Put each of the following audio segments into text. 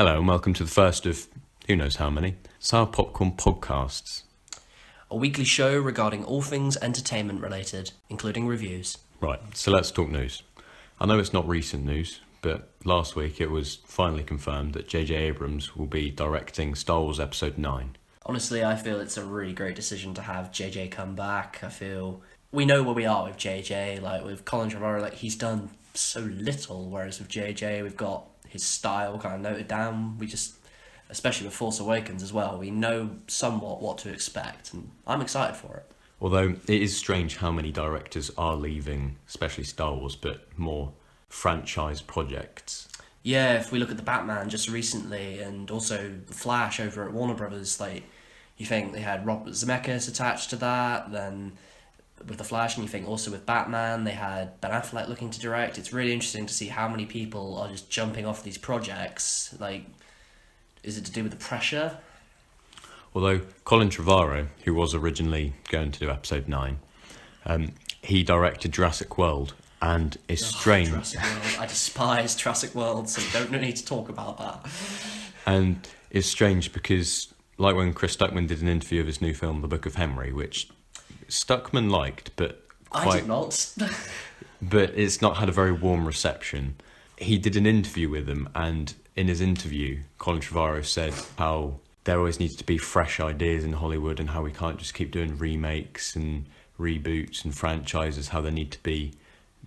Hello and welcome to the first of who knows how many Sour Popcorn podcasts. A weekly show regarding all things entertainment related, including reviews. Right, so let's talk news. I know it's not recent news, but last week it was finally confirmed that J.J. Abrams will be directing Star Wars Episode 9. Honestly, I feel it's a really great decision to have JJ come back. I feel we know where we are with JJ, like with Colin Trevorrow, like he's done so little, whereas with JJ we've got his style kind of noted down. We just, especially with Force Awakens as well, we know somewhat what to expect, and I'm excited for it. Although it is strange how many directors are leaving, especially Star Wars, but more franchise projects. Yeah, if we look at the Batman just recently, and also the Flash over at Warner Brothers, like you think they had Robert Zemeckis attached to that, then with the Flash, and you think also with Batman they had Ben Affleck looking to direct. It's really interesting to see how many people are just jumping off these projects. Like, is it to do with the pressure? Although Colin Trevorrow, who was originally going to do Episode 9, he directed Jurassic World, and it's strange. Jurassic World. I despise Jurassic World, so don't need to talk about that. And it's strange because, like when Chris Stuckman did an interview of his new film, The Book of Henry, which Stuckman liked, but I did not. but it's not had a very warm reception. He did an interview with him, and in his interview, Colin Trevorrow said how there always needs to be fresh ideas in Hollywood and how we can't just keep doing remakes and reboots and franchises, how there need to be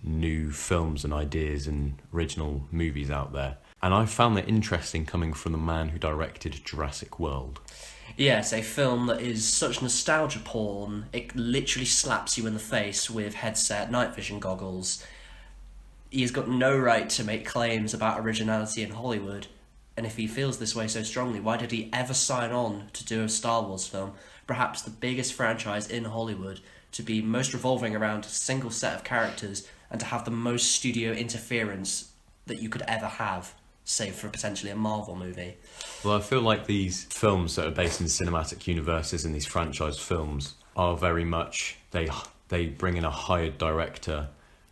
new films and ideas and original movies out there. And I found that interesting coming from the man who directed Jurassic World. Yes, a film that is such nostalgia porn, it literally slaps you in the face with headset night vision goggles. He has got no right to make claims about originality in Hollywood, and if he feels this way so strongly, why did he ever sign on to do a Star Wars film, perhaps the biggest franchise in Hollywood, to be most revolving around a single set of characters and to have the most studio interference that you could ever have, save for potentially a Marvel movie? Well, I feel like these films that are based in cinematic universes and these franchise films are very much, they bring in a hired director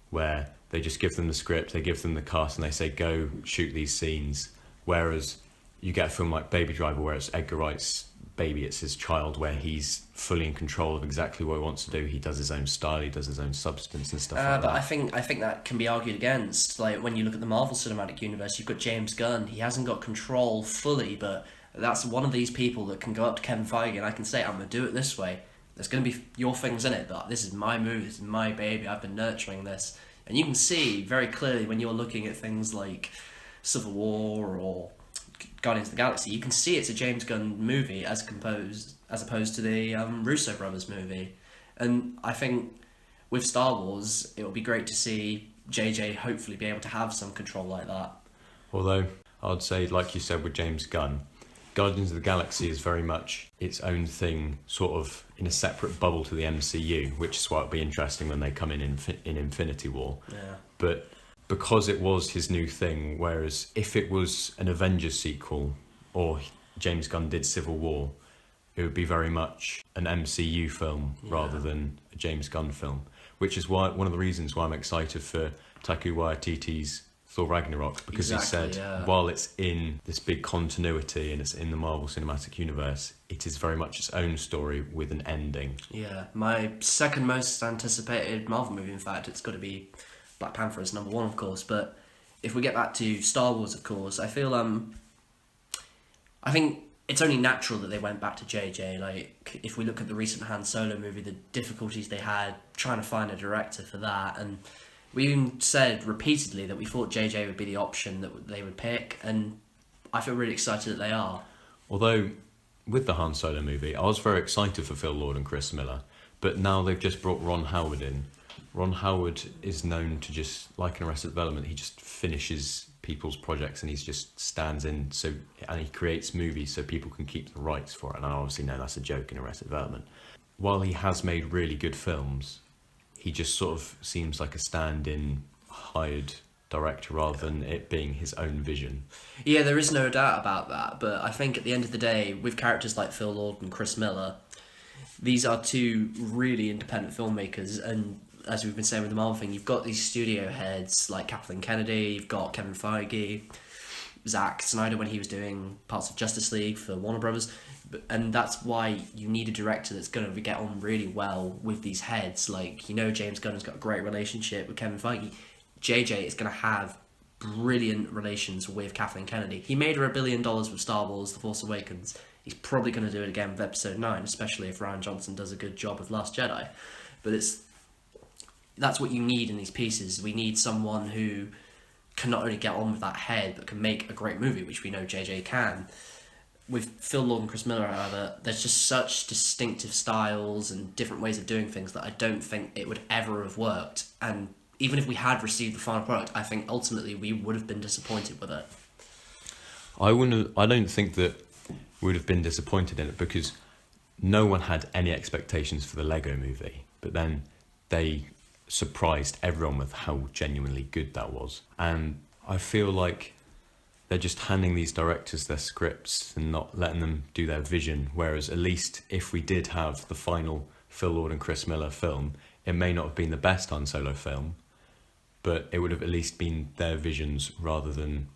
where they just give them the script, they give them the cast, and they say, go shoot these scenes. Whereas you get a film like Baby Driver, where it's Edgar Wright's baby, it's his child, where he's fully in control of exactly what he wants to do. He does his own style, he does his own substance and stuff like that. But I think that can be argued against. Like, when you look at the Marvel Cinematic Universe, you've got James Gunn. He hasn't got control fully, but that's one of these people that can go up to Kevin Feige and I can say, I'm going to do it this way. There's going to be your things in it, but this is my movie, this is my baby, I've been nurturing this. And you can see very clearly when you're looking at things like Civil War or Guardians of the Galaxy, you can see it's a James Gunn movie as opposed to the Russo brothers movie. And I think with Star Wars, it will be great to see JJ hopefully be able to have some control like that. Although I'd say, like you said with James Gunn, Guardians of the Galaxy is very much its own thing, sort of in a separate bubble to the MCU, which is why it'll be interesting when they come in Infinity War. Yeah. But because it was his new thing, whereas if it was an Avengers sequel or James Gunn did Civil War, it would be very much an MCU film rather than a James Gunn film, which is why one of the reasons why I'm excited for Taika Waititi's Thor Ragnarok, because he said while it's in this big continuity and it's in the Marvel Cinematic Universe, it is very much its own story with an ending. Yeah, my second most anticipated Marvel movie, in fact, it's got to be Black Panther is number one, of course. But if we get back to Star Wars, of course, I feel I think it's only natural that they went back to JJ. Like, if we look at the recent Han Solo movie, the difficulties they had trying to find a director for that, and we even said repeatedly that we thought JJ would be the option that they would pick, and I feel really excited that they are. Although with the Han Solo movie, I was very excited for Phil Lord and Chris Miller, but now they've just brought Ron Howard in. Ron Howard is known to just, like in Arrested Development, he just finishes people's projects and he just stands in, and he creates movies so people can keep the rights for it. And I obviously know that's a joke in Arrested Development. While he has made really good films, he just sort of seems like a stand-in hired director rather than it being his own vision. Yeah, there is no doubt about that, but I think at the end of the day, with characters like Phil Lord and Chris Miller, these are two really independent filmmakers, and as we've been saying with the Marvel thing, you've got these studio heads like Kathleen Kennedy, you've got Kevin Feige. Zack Snyder when he was doing parts of Justice League for Warner Brothers. And that's why you need a director that's going to get on really well with these heads. Like, James Gunn has got a great relationship with Kevin Feige. JJ is going to have brilliant relations with Kathleen Kennedy. He made her $1 billion with Star Wars The Force Awakens. He's probably going to do it again with Episode 9, especially if Rian Johnson does a good job with Last Jedi. But that's what you need in these pieces. We need someone who can not only get on with that head, but can make a great movie, which we know JJ can. With Phil Lord and Chris Miller, however, there's just such distinctive styles and different ways of doing things that I don't think it would ever have worked. And even if we had received the final product, I think ultimately we would have been disappointed with it. I don't think that we would have been disappointed in it, because no one had any expectations for the Lego movie, but then they surprised everyone with how genuinely good that was. And I feel like they're just handing these directors their scripts and not letting them do their vision, whereas at least if we did have the final Phil Lord and Chris Miller film, it may not have been the best Han Solo film, but it would have at least been their visions rather than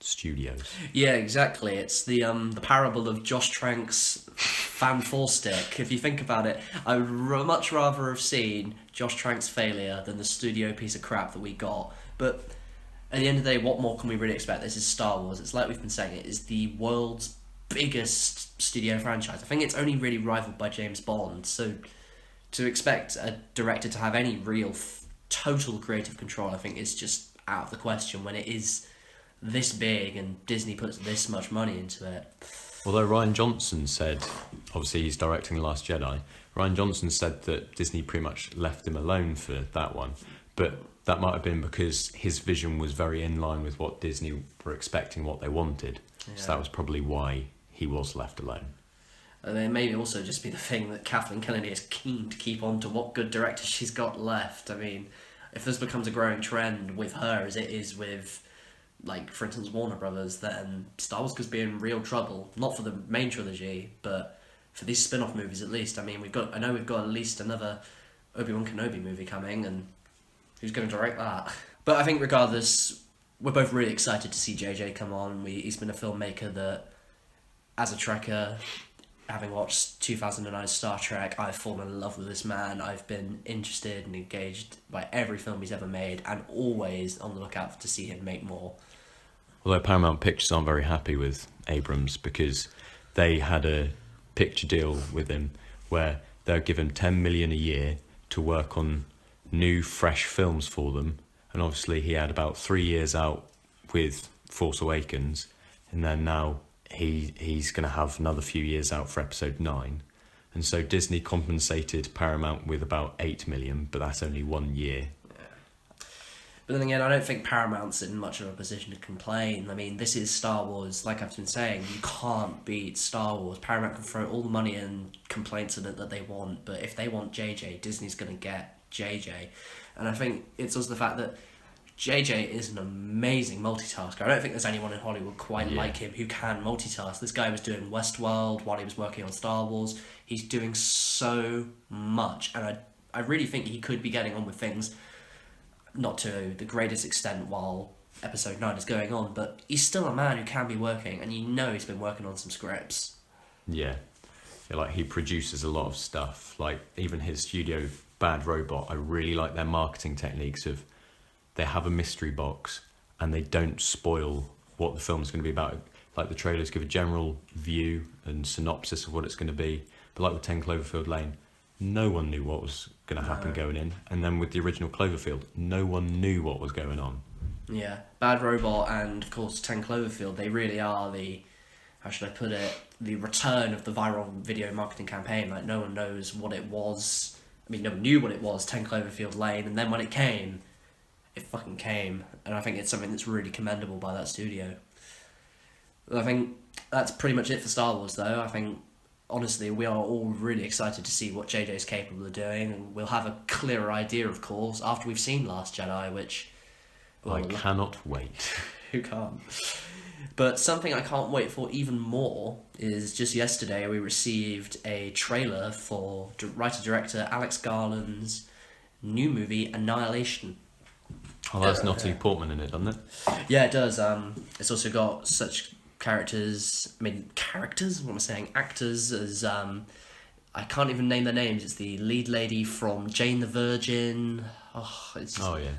studios. Yeah, exactly. It's the parable of Josh Trank's Fan 4 stick. If you think about it, I would much rather have seen Josh Trank's failure than the studio piece of crap that we got. But at the end of the day, what more can we really expect? This is Star Wars. It's like we've been saying, it is the world's biggest studio franchise. I think it's only really rivaled by James Bond. So to expect a director to have any real total creative control, I think, is just out of the question when it is this big and Disney puts this much money into it. Although Rian Johnson said, obviously he's directing The Last Jedi, Rian Johnson said that Disney pretty much left him alone for that one, but that might have been because his vision was very in line with what Disney were expecting, what they wanted. Yeah. So that was probably why he was left alone. And it may also just be the thing that Kathleen Kennedy is keen to keep on to what good directors she's got left. I mean, if this becomes a growing trend with her as it is with, like, for instance, Warner Brothers, then Star Wars could be in real trouble. Not for the main trilogy, but for these spin-off movies at least. I mean, I know we've got at least another Obi-Wan Kenobi movie coming, and who's going to direct that? But I think regardless, we're both really excited to see JJ come on. He's been a filmmaker that, as a Trekker, having watched 2009's Star Trek, I've fallen in love with this man. I've been interested and engaged by every film he's ever made, and always on the lookout to see him make more. Although Paramount Pictures aren't very happy with Abrams, because they had a picture deal with him where they'll give him $10 million a year to work on new, fresh films for them. And obviously he had about 3 years out with Force Awakens, and then now he's going to have another few years out for Episode 9. And so Disney compensated Paramount with about $8 million, but that's only 1 year. Yeah. But then again, I don't think Paramount's in much of a position to complain. I mean, this is Star Wars. Like I've been saying, you can't beat Star Wars. Paramount can throw all the money and complaints in it that they want, but if they want JJ, Disney's going to get JJ. And I think it's also the fact that JJ is an amazing multitasker. I don't think there's anyone in Hollywood quite like him who can multitask. This guy was doing Westworld while he was working on Star Wars. He's doing so much, and I really think he could be getting on with things, not to the greatest extent while Episode 9 is going on, but he's still a man who can be working, and he's been working on some scripts. Yeah, like he produces a lot of stuff. Like even his studio, Bad Robot, I really like their marketing techniques of, they have a mystery box and they don't spoil what the film's going to be about. Like the trailers give a general view and synopsis of what it's going to be, but like with 10 Cloverfield Lane, no one knew what was going to happen going in, and then with the original Cloverfield, no one knew what was going on. Yeah, Bad Robot and of course 10 Cloverfield, they really are the, how should I put it, the return of the viral video marketing campaign. Like no one knows what it was. I mean, no one knew what it was, 10 Cloverfield Lane, and then when it came, it fucking came. And I think it's something that's really commendable by that studio. I think that's pretty much it for Star Wars, though. I think, honestly, we are all really excited to see what JJ is capable of doing, and we'll have a clearer idea, of course, after we've seen Last Jedi, which... Well, I cannot wait. Who can't? But something I can't wait for even more is just yesterday we received a trailer for writer-director Alex Garland's new movie, Annihilation. Oh, that's Natalie Portman in it, doesn't it? Yeah, it does. It's also got such characters. I mean, characters. What am I saying? Actors as I can't even name their names. It's the lead lady from Jane the Virgin. Oh yeah.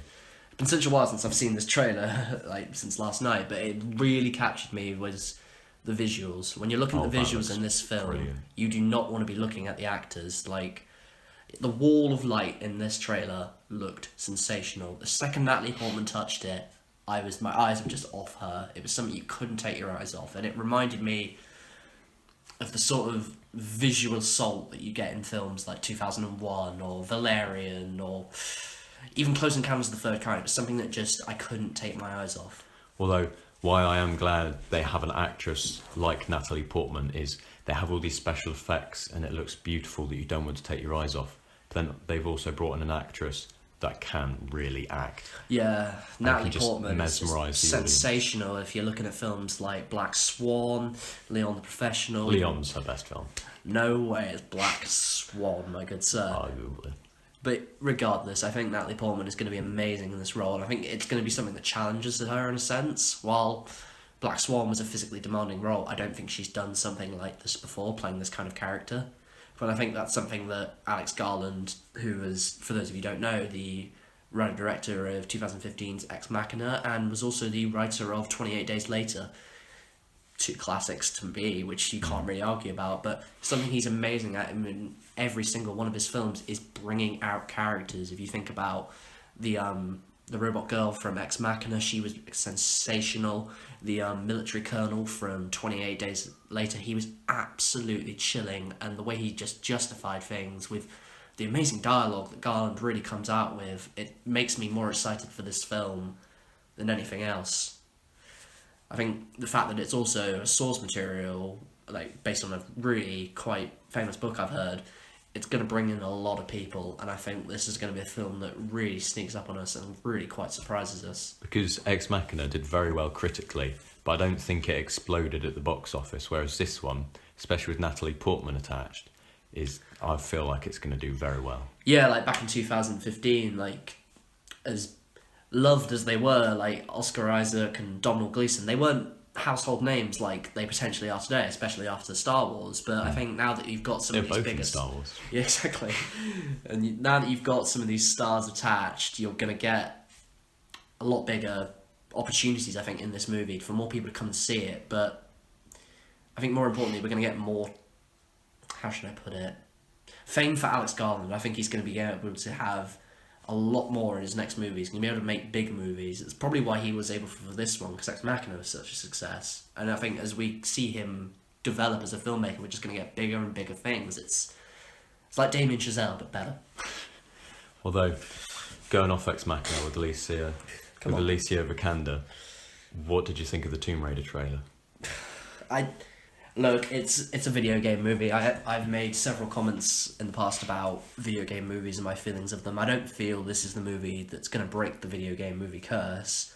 Been such a while since I've seen this trailer, like since last night, but it really captured me was the visuals. When you're looking at the visuals in this film, brilliant. you do not want to be looking at the actors. Like, the wall of light in this trailer looked sensational. The second Natalie Portman touched it, my eyes were just off her. It was something you couldn't take your eyes off, and it reminded me of the sort of visual assault that you get in films like 2001 or Valerian or even Close Encounters of the Third Kind. It was something that just I couldn't take my eyes off. Although, why I am glad they have an actress like Natalie Portman is they have all these special effects and it looks beautiful that you don't want to take your eyes off. But then they've also brought in an actress that can really act. Yeah, Natalie Portman is mesmerise the audience. sensational if you're looking at films like Black Swan, Leon the Professional. Leon's her best film. No way, it's Black Swan, my good sir. Arguably. But regardless, I think Natalie Portman is going to be amazing in this role, and I think it's going to be something that challenges her in a sense. While Black Swan was a physically demanding role, I don't think she's done something like this before, playing this kind of character. But I think that's something that Alex Garland, who is, for those of you who don't know, the writer-director of 2015's Ex Machina, and was also the writer of 28 Days Later, two classics to me, which you can't really argue about, but something he's amazing at in every single one of his films is bringing out characters. If you think about the robot girl from Ex Machina, she was sensational. The military colonel from 28 Days Later, he was absolutely chilling, and the way he just justified things with the amazing dialogue that Garland really comes out with, it makes me more excited for this film than anything else. I think the fact that it's also a source material, like based on a really quite famous book I've heard, it's going to bring in a lot of people, and I think this is going to be a film that really sneaks up on us and really quite surprises us. Because Ex Machina did very well critically, but I don't think it exploded at the box office, whereas this one, especially with Natalie Portman attached, I feel like it's going to do very well. Yeah, like back in 2015, like, as loved as they were, like Oscar Isaac and Domhnall Gleeson, they weren't household names like they potentially are today, especially after Star Wars. But I think now that you've got some of these bigger Star Wars, yeah, exactly, and now that you've got some of these stars attached, you're gonna get a lot bigger opportunities, I think, in this movie for more people to come and see it. But I think more importantly, we're gonna get more. How should I put it? Fame for Alex Garland. I think he's gonna be able to have a lot more in his next movie. He's going to be able to make big movies. It's probably why he was able for this one, because Ex Machina was such a success. And I think as we see him develop as a filmmaker, we're just going to get bigger and bigger things. It's like Damien Chazelle, but better. Although, going off Ex Machina with Alicia Vikander, what did you think of the Tomb Raider trailer? Look, it's a video game movie. I've made several comments in the past about video game movies and my feelings of them. I don't feel this is the movie that's going to break the video game movie curse.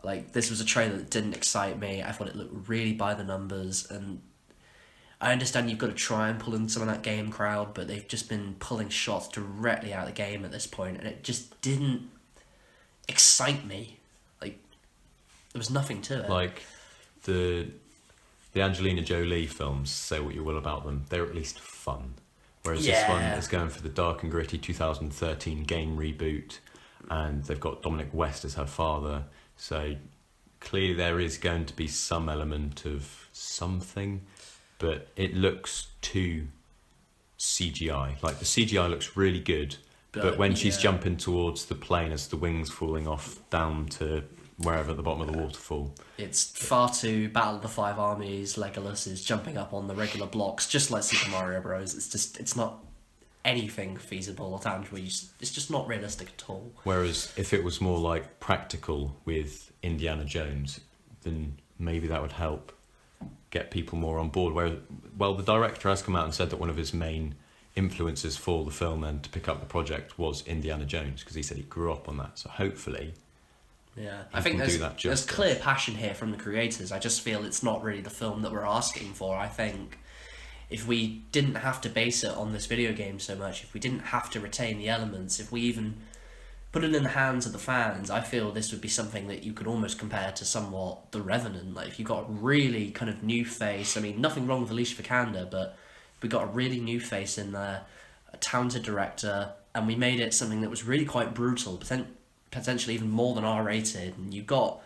Like, this was a trailer that didn't excite me. I thought it looked really by the numbers, and I understand you've got to try and pull in some of that game crowd, but they've just been pulling shots directly out of the game at this point, and it just didn't excite me. Like, there was nothing to it. Like, the Angelina Jolie films, say what you will about them, they're at least fun. Whereas this one is going for the dark and gritty 2013 game reboot, and they've got Dominic West as her father, so clearly there is going to be some element of something, but it looks too CGI. Like, the CGI looks really good, but when she's jumping towards the plane as the wings falling off down to wherever at the bottom of the waterfall, it's far too Battle of the Five Armies. Legolas is jumping up on the regular blocks just like Super Mario Bros. It's not anything feasible or tangible. It's just not realistic at all. Whereas if it was more like practical with Indiana Jones, then maybe that would help get people more on board. Well, the director has come out and said that one of his main influences for the film and to pick up the project was Indiana Jones, because he said he grew up on that. So hopefully, yeah, I think there's clear passion here from the creators. I just feel it's not really the film that we're asking for. I think if we didn't have to base it on this video game so much, if we didn't have to retain the elements, if we even put it in the hands of the fans, I feel this would be something that you could almost compare to somewhat The Revenant. Like, if you got a really kind of new face, I mean, nothing wrong with Alicia Vikander, but we got a really new face in there, a talented director, and we made it something that was really quite brutal, potentially even more than R-rated. And you got,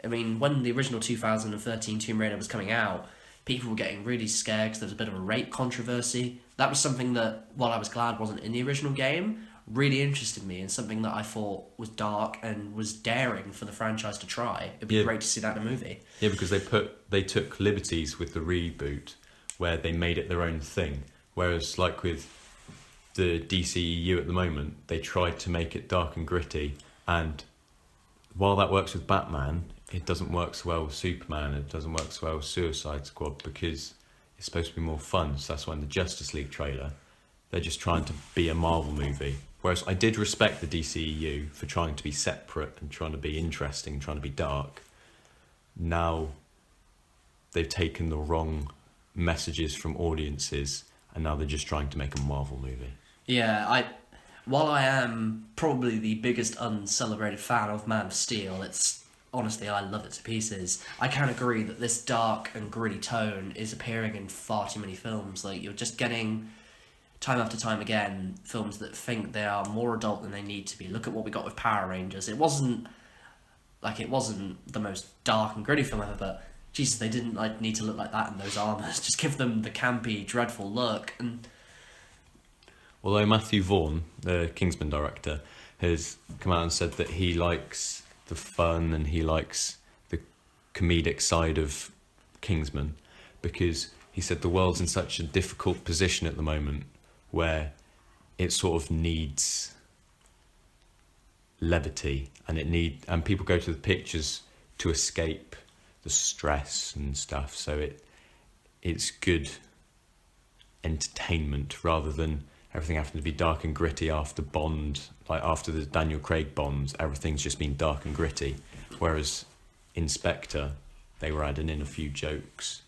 I mean, when the original 2013 Tomb Raider was coming out, people were getting really scared because there was a bit of a rape controversy. That was something that, while I was glad wasn't in the original game, really interested me, and something that I thought was dark and was daring for the franchise to try. It'd be great to see that in a movie. Yeah, because they took liberties with the reboot where they made it their own thing. Whereas, like with the DCEU at the moment, they tried to make it dark and gritty, and while that works with Batman, it doesn't work so well with Superman, it doesn't work so well with Suicide Squad, because it's supposed to be more fun. So that's why in the Justice League trailer, they're just trying to be a Marvel movie. Whereas I did respect the DCEU for trying to be separate and trying to be interesting, trying to be dark. Now they've taken the wrong messages from audiences, and now they're just trying to make a Marvel movie. Yeah, while I am probably the biggest uncelebrated fan of Man of Steel, honestly, I love it to pieces. I can agree that this dark and gritty tone is appearing in far too many films. Like, you're just getting, time after time again, films that think they are more adult than they need to be. Look at what we got with Power Rangers. It wasn't the most dark and gritty film ever, but Jesus, they didn't need to look like that in those armors. Just give them the campy, dreadful look. And although Matthew Vaughn, the Kingsman director, has come out and said that he likes the fun and he likes the comedic side of Kingsman, because he said the world's in such a difficult position at the moment where it sort of needs levity, and people go to the pictures to escape the stress and stuff. So it's good entertainment rather than everything having to be dark and gritty after Bond, like after the Daniel Craig Bonds, everything's just been dark and gritty. Whereas in Spectre, they were adding in a few jokes.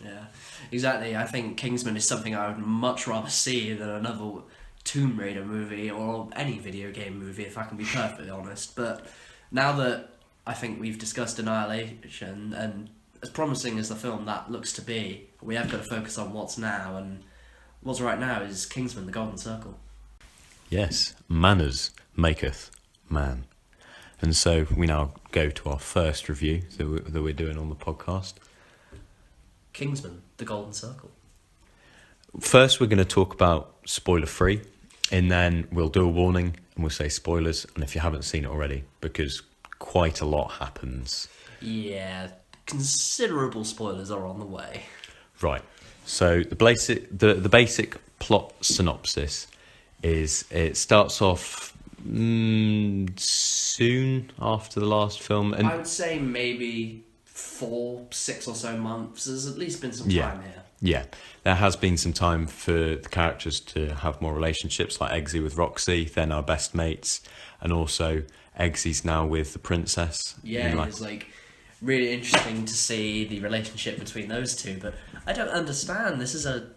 Yeah, exactly. I think Kingsman is something I would much rather see than another Tomb Raider movie or any video game movie, if I can be perfectly honest. But now that I think we've discussed Annihilation, and as promising as the film that looks to be, we have got to focus on what's now, and what's right now is Kingsman, the Golden Circle. Yes, manners maketh man. And so we now go to our first review that we're doing on the podcast. Kingsman, the Golden Circle. First, we're going to talk about spoiler-free, and then we'll do a warning and we'll say spoilers, and if you haven't seen it already, because quite a lot happens. Yeah, considerable spoilers are on the way. Right. So the basic plot synopsis is it starts off soon after the last film, and I would say maybe 6 or so months. There's at least been some time here. Yeah, there has been some time for the characters to have more relationships, like Eggsy with Roxy, they're now best mates, and also Eggsy's now with the princess. Yeah, it's really interesting to see the relationship between those two, but I don't understand. This is a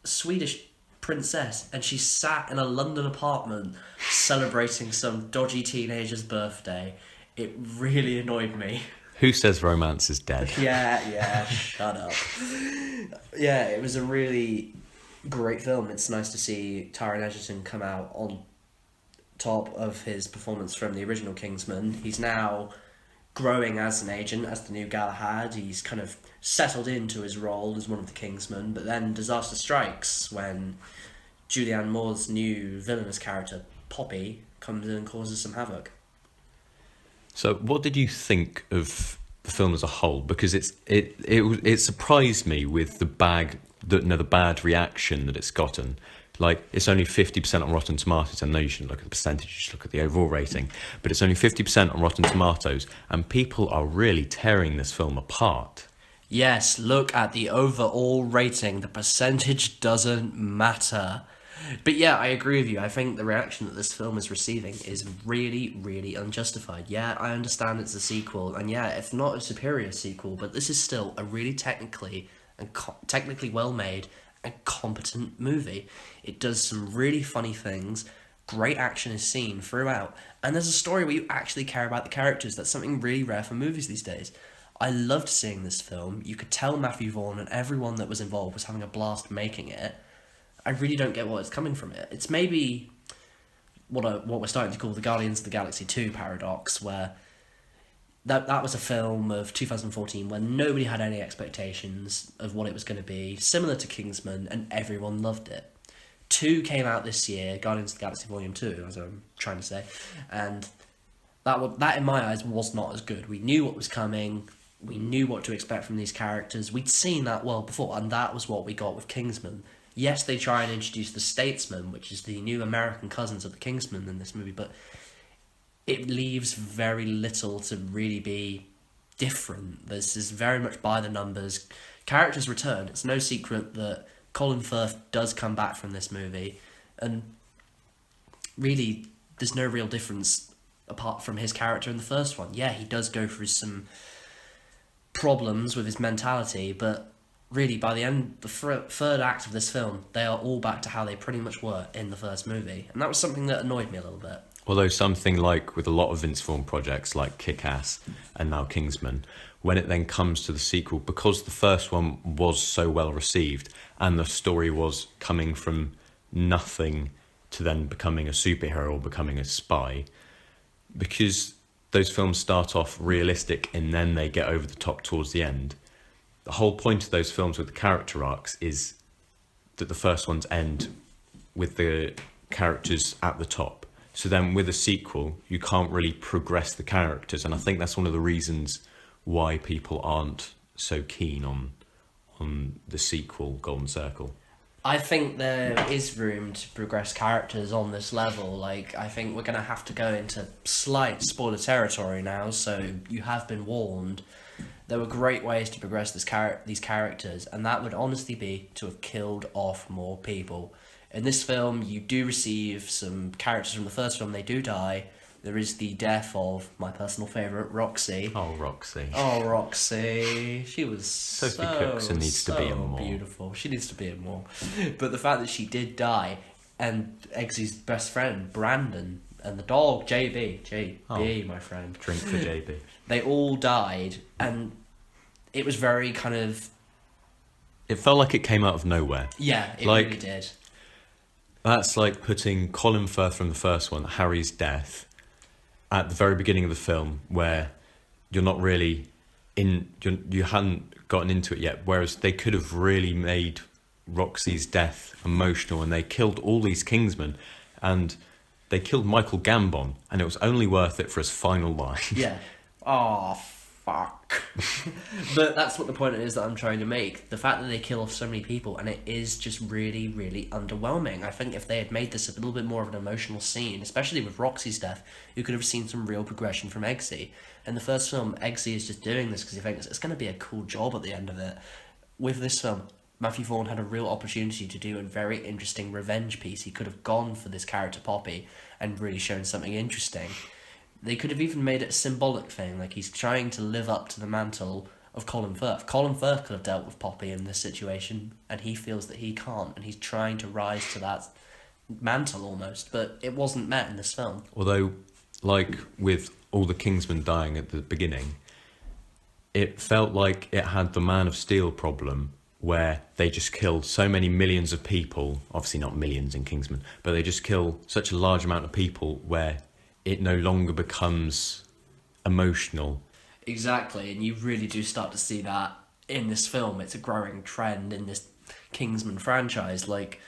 Swedish princess, and she sat in a London apartment celebrating some dodgy teenager's birthday. It really annoyed me. Who says romance is dead? Yeah, shut up. Yeah, it was a really great film. It's nice to see Taron Egerton come out on top of his performance from the original Kingsman. He's now growing as an agent, as the new Galahad. He's kind of settled into his role as one of the Kingsmen, but then disaster strikes when Julianne Moore's new villainous character, Poppy, comes in and causes some havoc. So what did you think of the film as a whole? Because it surprised me with the bad reaction that it's gotten. Like, it's only 50% on Rotten Tomatoes. I know you shouldn't look at the percentage, you should look at the overall rating. But it's only 50% on Rotten Tomatoes, and people are really tearing this film apart. Yes, look at the overall rating. The percentage doesn't matter. But yeah, I agree with you. I think the reaction that this film is receiving is really, really unjustified. Yeah, I understand it's a sequel, and yeah, it's not a superior sequel, but this is still a really technically well-made and competent movie. It does some really funny things, Great action is seen throughout, and there's a story where you actually care about the characters. That's something really rare for movies these days. I loved seeing this film. You could tell Matthew Vaughn and everyone that was involved was having a blast making it. I really don't get what's coming from it. It's maybe what we're starting to call the Guardians of the Galaxy 2 paradox, where that was a film of 2014 where nobody had any expectations of what it was going to be, similar to Kingsman, and everyone loved it. 2 came out this year, Guardians of the Galaxy Volume 2, as I'm trying to say, and that in my eyes was not as good. We knew what was coming, we knew what to expect from these characters, we'd seen that well before, and that was what we got with Kingsman. Yes, they try and introduce the Statesman, which is the new American cousins of the Kingsman in this movie, but it leaves very little to really be different. This is very much by the numbers. Characters return. It's no secret that Colin Firth does come back from this movie, and really there's no real difference apart from his character in the first one. Yeah, he does go through some problems with his mentality, but really by the end, the third act of this film, they are all back to how they pretty much were in the first movie, and that was something that annoyed me a little bit. Although something like with a lot of Vince Vaughn projects like Kick-Ass and now Kingsman, when it then comes to the sequel, because the first one was so well received and the story was coming from nothing to then becoming a superhero or becoming a spy, because those films start off realistic and then they get over the top towards the end, the whole point of those films with the character arcs is that the first ones end with the characters at the top. So then with a sequel, you can't really progress the characters. And I think that's one of the reasons why people aren't so keen on the sequel, Golden Circle. I think there is room to progress characters on this level. Like, I think we're going to have to go into slight spoiler territory now, so you have been warned. There were great ways to progress these characters, and that would honestly be to have killed off more people. In this film, you do receive some characters from the first film, they do die. There is the death of my personal favourite, Roxy. Oh, Roxy. Oh, Roxy. She was Sophie Cookson needs to be in more. Beautiful. She needs to be in more. But the fact that she did die, and Eggsy's best friend, Brandon, and the dog, JB, my friend. Drink for JB. They all died, and it was very kind of... It felt like it came out of nowhere. Yeah, it really did. That's like putting Colin Firth from the first one, Harry's death, at the very beginning of the film, where you're not really you hadn't gotten into it yet, whereas they could have really made Roxy's death emotional, and they killed all these Kingsmen, and they killed Michael Gambon, and it was only worth it for his final line. Yeah. Oh, fuck. But that's what the point is that I'm trying to make. The fact that they kill off so many people, and it is just really, really underwhelming. I think if they had made this a little bit more of an emotional scene, especially with Roxy's death, you could have seen some real progression from Eggsy. In the first film, Eggsy is just doing this because he thinks it's going to be a cool job at the end of it. With this film, Matthew Vaughn had a real opportunity to do a very interesting revenge piece. He could have gone for this character Poppy and really shown something interesting. They could have even made it a symbolic thing, like he's trying to live up to the mantle of Colin Firth. Colin Firth could have dealt with Poppy in this situation, and he feels that he can't, and he's trying to rise to that mantle almost, but it wasn't met in this film. Although, like with all the Kingsmen dying at the beginning, it felt like it had the Man of Steel problem, where they just killed so many millions of people, obviously not millions in Kingsman, but they just kill such a large amount of people where it no longer becomes emotional. Exactly, and you really do start to see that in this film. It's a growing trend in this Kingsman franchise. Like,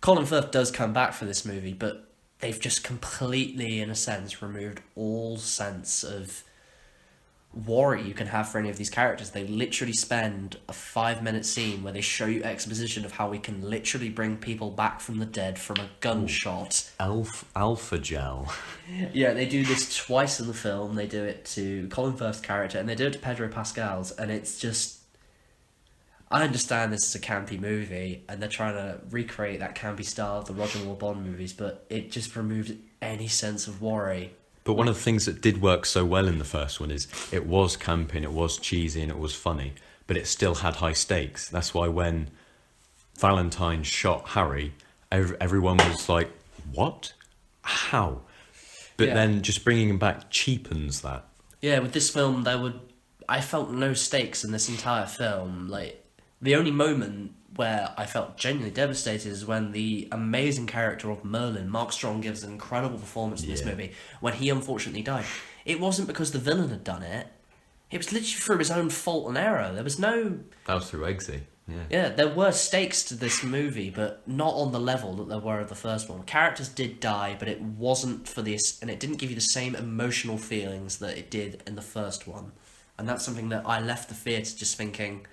Colin Firth does come back for this movie, but they've just completely, in a sense, removed all sense of worry you can have for any of these characters. They literally spend a 5-minute scene where they show you exposition of how we can literally bring people back from the dead from a gunshot. Alpha gel. Yeah, they do this twice in the film. They do it to Colin Firth's character, and they do it to Pedro Pascal's, and it's just... I understand this is a campy movie, and they're trying to recreate that campy style of the Roger Moore Bond movies, but it just removed any sense of worry. But one of the things that did work so well in the first one is it was camping, it was cheesy, and it was funny, but it still had high stakes. That's why when Valentine shot Harry, everyone was like, what? how? But Yeah. then just bringing him back cheapens that. Yeah, with this film, I felt no stakes in this entire film. Like, the only moment where I felt genuinely devastated is when the amazing character of Merlin, Mark Strong, gives an incredible performance in this Yeah. movie, when he unfortunately died. It wasn't because the villain had done it. It was literally through his own fault and error. There was no... That was through Eggsy. Yeah. Yeah, there were stakes to this movie, but not on the level that there were of the first one. Characters did die, but it wasn't for this, and it didn't give you the same emotional feelings that it did in the first one. And that's something that I left the theatre just thinking,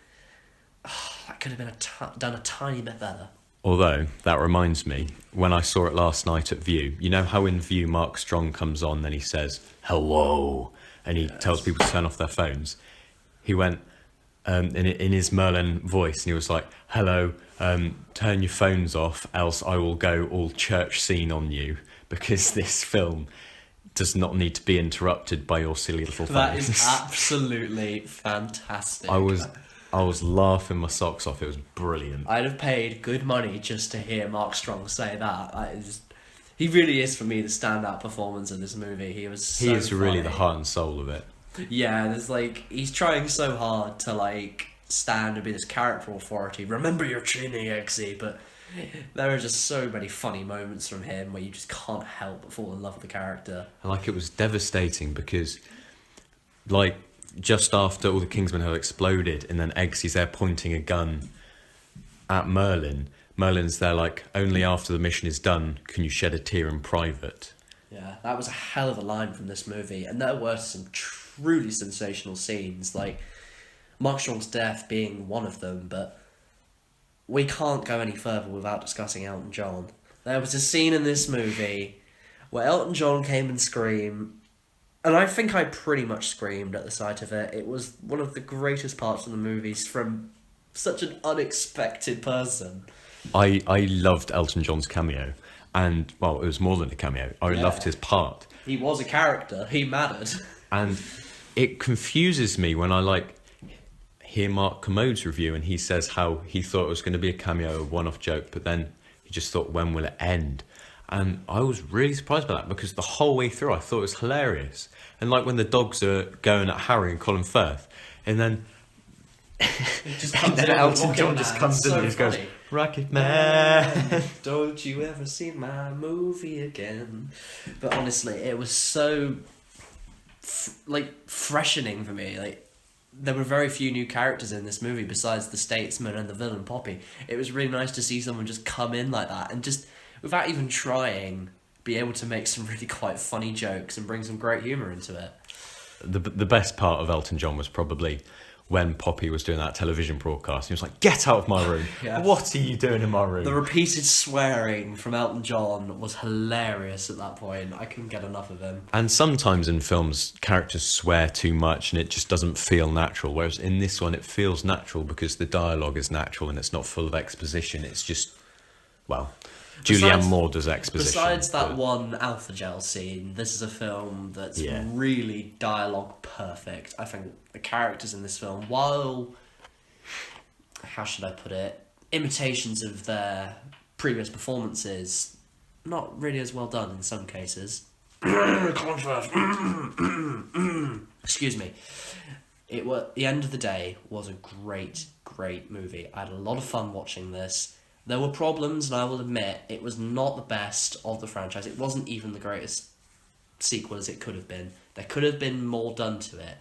oh, that could have been done a tiny bit better. Although, that reminds me, when I saw it last night at View, you know how in View Mark Strong comes on, then he says, hello, and he tells people to turn off their phones. He went, in his Merlin voice, and he was like, hello, turn your phones off, else I will go all church scene on you, because this film does not need to be interrupted by your silly little phones. That is absolutely fantastic. I was laughing my socks off. It was brilliant. I'd have paid good money just to hear Mark Strong say that. He really is, for me, the standout performance of this movie. He is really funny. the heart and soul of it. Yeah, there's he's trying so hard to stand and be this character authority. Remember your training, Eggsy, but there are just so many funny moments from him where you just can't help but fall in love with the character. And it was devastating because just after all the Kingsmen had exploded, and then Eggsy's there pointing a gun at Merlin. Merlin's there only after the mission is done can you shed a tear in private. Yeah, that was a hell of a line from this movie, and there were some truly sensational scenes, like Mark Strong's death being one of them, but we can't go any further without discussing Elton John. There was a scene in this movie where Elton John came and screamed, and I think I pretty much screamed at the sight of it. It was one of the greatest parts of the movies from such an unexpected person. I loved Elton John's cameo, and, well, it was more than a cameo. I loved his part. He was a character. He mattered. And it confuses me when I, hear Mark Commode's review, and he says how he thought it was going to be a cameo, a one-off joke, but then he just thought, when will it end? And I was really surprised by that, because the whole way through I thought it was hilarious. And when the dogs are going at Harry and Colin Firth, and then Elton John just comes in and just goes, Rocket Man. Don't you ever see my movie again? But honestly, it was so freshening for me. There were very few new characters in this movie besides the statesman and the villain Poppy. It was really nice to see someone just come in like that and just, without even trying, be able to make some really quite funny jokes and bring some great humour into it. The best part of Elton John was probably when Poppy was doing that television broadcast. He was like, get out of my room. Yeah. What are you doing in my room? The repeated swearing from Elton John was hilarious at that point. I couldn't get enough of him. And sometimes in films, characters swear too much and it just doesn't feel natural. Whereas in this one, it feels natural because the dialogue is natural and it's not full of exposition. It's just, well, Julianne Moore does exposition. Besides that one alpha gel scene, this is a film that's really dialogue perfect. I think the characters in this film, while, how should I put it, imitations of their previous performances, not really as well done in some cases. Excuse me. At the end of the day, was a great movie. I had a lot of fun watching this. There were problems, and I will admit, it was not the best of the franchise. It wasn't even the greatest sequel as it could have been. There could have been more done to it.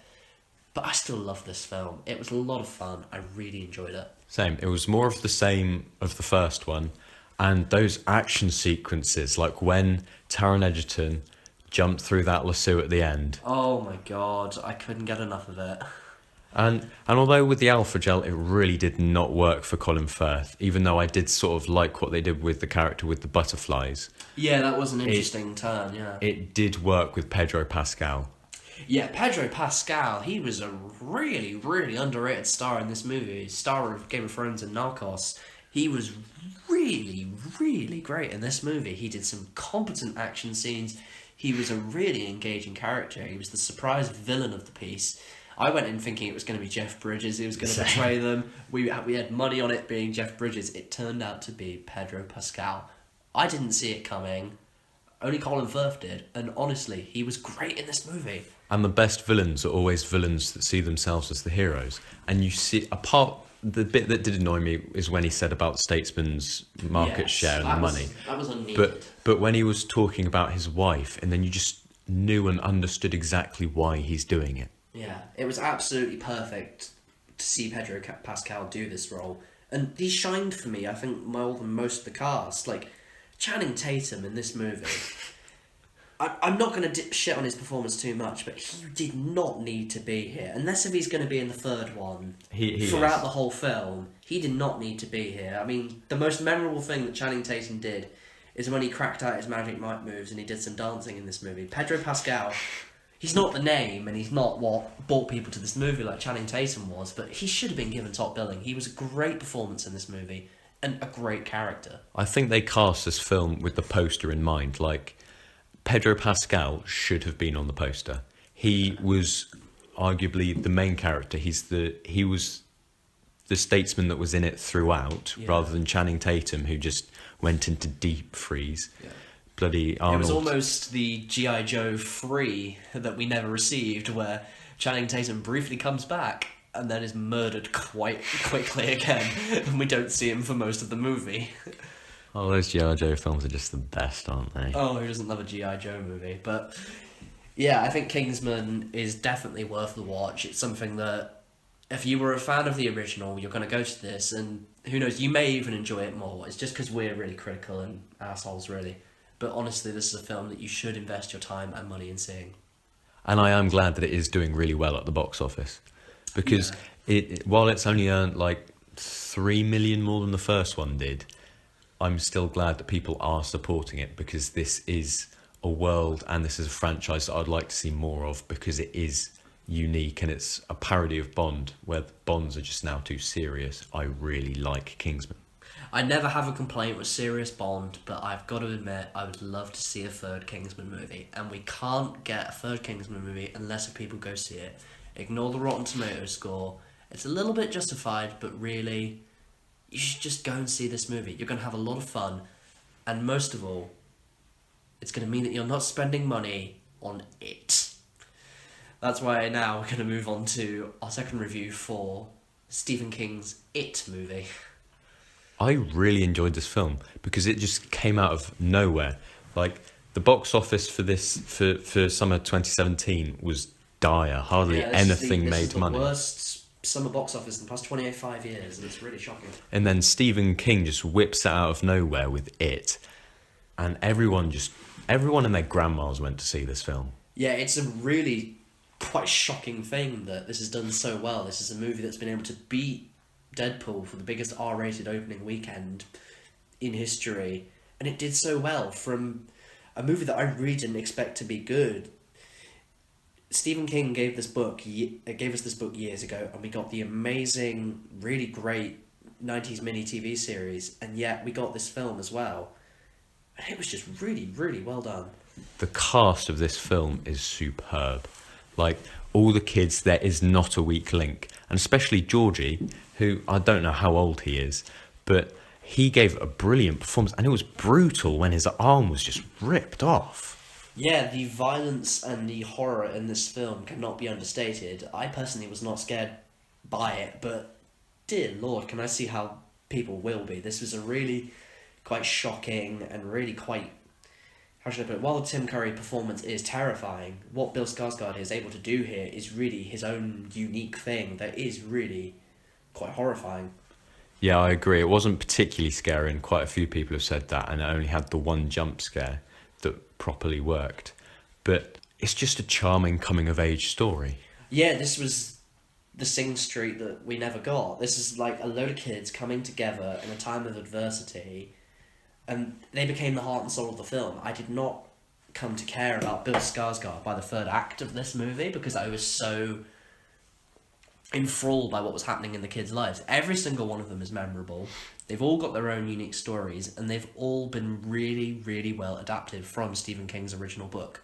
But I still love this film. It was a lot of fun. I really enjoyed it. Same. It was more of the same of the first one. And those action sequences, like when Taron Egerton jumped through that lasso at the end. Oh my god, I couldn't get enough of it. And although with the alpha gel, it really did not work for Colin Firth, even though I did sort of like what they did with the character with the butterflies. Yeah, that was an interesting turn, yeah. It did work with Pedro Pascal. Yeah, Pedro Pascal, he was a really, really underrated star in this movie. Star of Game of Thrones and Narcos. He was really, really great in this movie. He did some competent action scenes. He was a really engaging character. He was the surprise villain of the piece. I went in thinking it was going to be Jeff Bridges. He was going to betray them. We had money on it being Jeff Bridges. It turned out to be Pedro Pascal. I didn't see it coming. Only Colin Firth did, and honestly, he was great in this movie. And the best villains are always villains that see themselves as the heroes. And you see, the bit that did annoy me is when he said about Statesman's market share and the money. That was unneeded. But when he was talking about his wife, and then you just knew and understood exactly why he's doing it. Yeah, it was absolutely perfect to see Pedro Pascal do this role. And he shined for me, I think, more than most of the cast. Like, Channing Tatum in this movie... I'm not going to shit on his performance too much, but he did not need to be here. Unless if he's going to be in the third one. He throughout is. the whole film, he did not need to be here. I mean, the most memorable thing that Channing Tatum did is when he cracked out his magic mic moves and he did some dancing in this movie. Pedro Pascal, he's not the name and he's not what brought people to this movie like Channing Tatum was, but he should have been given top billing. He was a great performance in this movie and a great character. I think they cast this film with the poster in mind. Like, Pedro Pascal should have been on the poster. He was arguably the main character. He was the statesman that was in it throughout, rather than Channing Tatum, who just went into deep freeze. Yeah. Bloody Arnold. It was almost the G.I. Joe 3 that we never received, where Channing Tatum briefly comes back and then is murdered quite quickly again, and we don't see him for most of the movie. Oh, those G.I. Joe films are just the best, aren't they? Oh, who doesn't love a G.I. Joe movie? But yeah, I think Kingsman is definitely worth the watch. It's something that, if you were a fan of the original, you're going to go to this, and who knows, you may even enjoy it more. It's just because we're really critical and assholes, really. But honestly, this is a film that you should invest your time and money in seeing. And I am glad that it is doing really well at the box office. Because while it's only earned like 3 million more than the first one did, I'm still glad that people are supporting it, because this is a world and this is a franchise that I'd like to see more of, because it is unique and it's a parody of Bond, where Bonds are just now too serious. I really like Kingsman. I never have a complaint with serious Bond, but I've got to admit, I would love to see a third Kingsman movie, and we can't get a third Kingsman movie unless if people go see it. Ignore the Rotten Tomatoes score. It's a little bit justified, but really, you should just go and see this movie. You're going to have a lot of fun, and most of all, it's going to mean that you're not spending money on it. That's why now we're going to move on to our second review for Stephen King's It movie. I really enjoyed this film because it just came out of nowhere. Like, the box office for this for summer 2017 was dire. Hardly anything made money. This is the worst summer box office in the past 25 years, and it's really shocking. And then Stephen King just whips it out of nowhere with It, and everyone and their grandmas went to see this film. Yeah, it's a really quite shocking thing that this has done so well. This is a movie that's been able to beat Deadpool for the biggest R-rated opening weekend in history, and it did so well from a movie that I really didn't expect to be good. Stephen King gave us this book years ago, and we got the amazing, really great 90s mini TV series, and yet we got this film as well, and it was just really, really well done. The cast of this film is superb. Like, all the kids, there is not a weak link, and especially Georgie, who I don't know how old he is, but he gave a brilliant performance, and it was brutal when his arm was just ripped off. Yeah, the violence and the horror in this film cannot be understated. I personally was not scared by it, but dear Lord, can I see how people will be. This was a really quite shocking and really quite, how should I put it, while the Tim Curry performance is terrifying, what Bill Skarsgård is able to do here is really his own unique thing that is really quite horrifying. Yeah, I agree. It wasn't particularly scary, and quite a few people have said that, and it only had the one jump scare that properly worked. But it's just a charming coming-of-age story. Yeah, this was the Sing Street that we never got. This is like a load of kids coming together in a time of adversity, and they became the heart and soul of the film. I did not come to care about Bill Skarsgård by the third act of this movie, because I was so enthralled by what was happening in the kids' lives. Every single one of them is memorable. They've all got their own unique stories, and they've all been really, really well adapted from Stephen King's original book,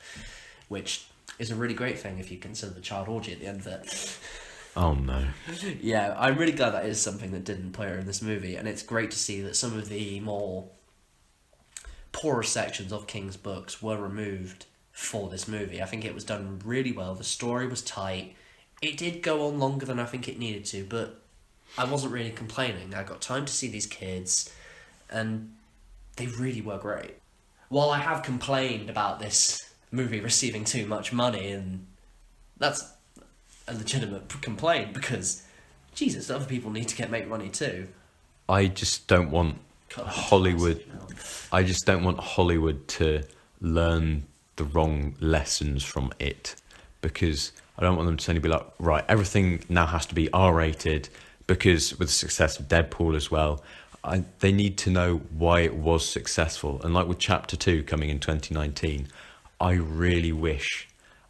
which is a really great thing if you consider the child orgy at the end of it. Oh no. Yeah, I'm really glad that is something that didn't play in this movie, and it's great to see that some of the more poorer sections of King's books were removed for this movie. I think it was done really well. The story was tight. It did go on longer than I think it needed to, but I wasn't really complaining. I got time to see these kids, and they really were great. While I have complained about this movie receiving too much money, and that's a legitimate complaint because, Jesus, other people need to make money too. I just don't want Hollywood. I just don't want Hollywood to learn the wrong lessons from it, because I don't want them to suddenly be like, right, everything now has to be R-rated, because with the success of Deadpool as well, they need to know why it was successful. And like with Chapter 2 coming in 2019, I really wish,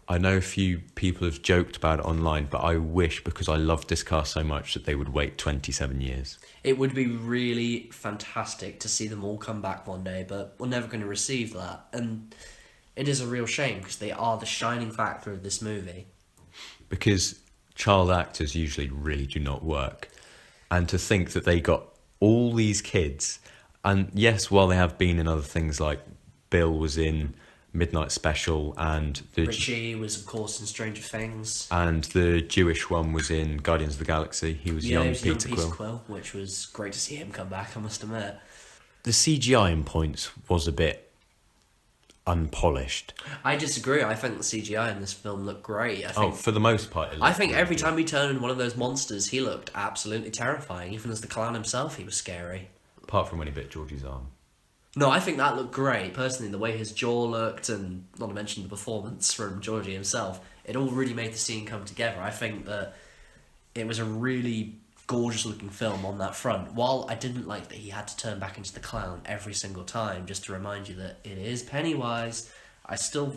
I know a few people have joked about it online, but I wish, because I love this cast so much, that they would wait 27 years. It would be really fantastic to see them all come back one day, but we're never going to receive that. And it is a real shame, because they are the shining factor of this movie. Because child actors usually really do not work. And to think that they got all these kids, and yes, while they have been in other things, like Bill was in Midnight Special, and Richie was, of course, in Stranger Things, and the Jewish one was in Guardians of the Galaxy. He was young Peter Quill, which was great to see him come back, I must admit. The CGI in points was a bit unpolished. I disagree. I think the CGI in this film looked great. For the most part, I think every time he turned into one of those monsters, he looked absolutely terrifying. Even as the clown himself, he was scary. Apart from when he bit Georgie's arm. No, I think that looked great. Personally, the way his jaw looked, and not to mention the performance from Georgie himself, it all really made the scene come together. I think that it was a really gorgeous looking film on that front. While I didn't like that he had to turn back into the clown every single time, just to remind you that it is Pennywise, I still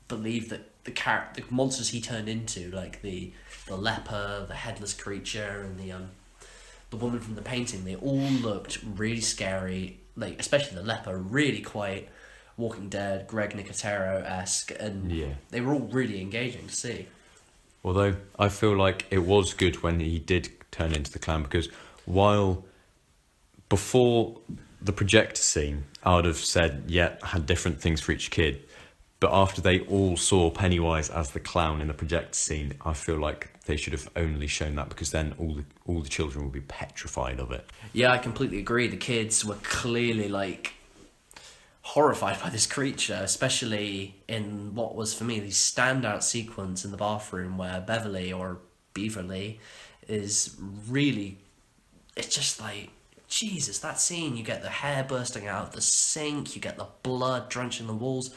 believe that the monsters he turned into, like the leper, the headless creature, and the woman from the painting, they all looked really scary. Like, especially the leper, really quite Walking Dead, Greg Nicotero-esque, and they were all really engaging to see. Although I feel like it was good when he did turn into the clown, because while before the projector scene, I would have said, had different things for each kid, but after they all saw Pennywise as the clown in the projector scene, I feel like they should have only shown that, because then all the children would be petrified of it. Yeah, I completely agree. The kids were clearly horrified by this creature, especially in what was for me the standout sequence in the bathroom where Beverly, or Beverly, is really, it's just like, Jesus, that scene. You get the hair bursting out of the sink, you get the blood drenching the walls.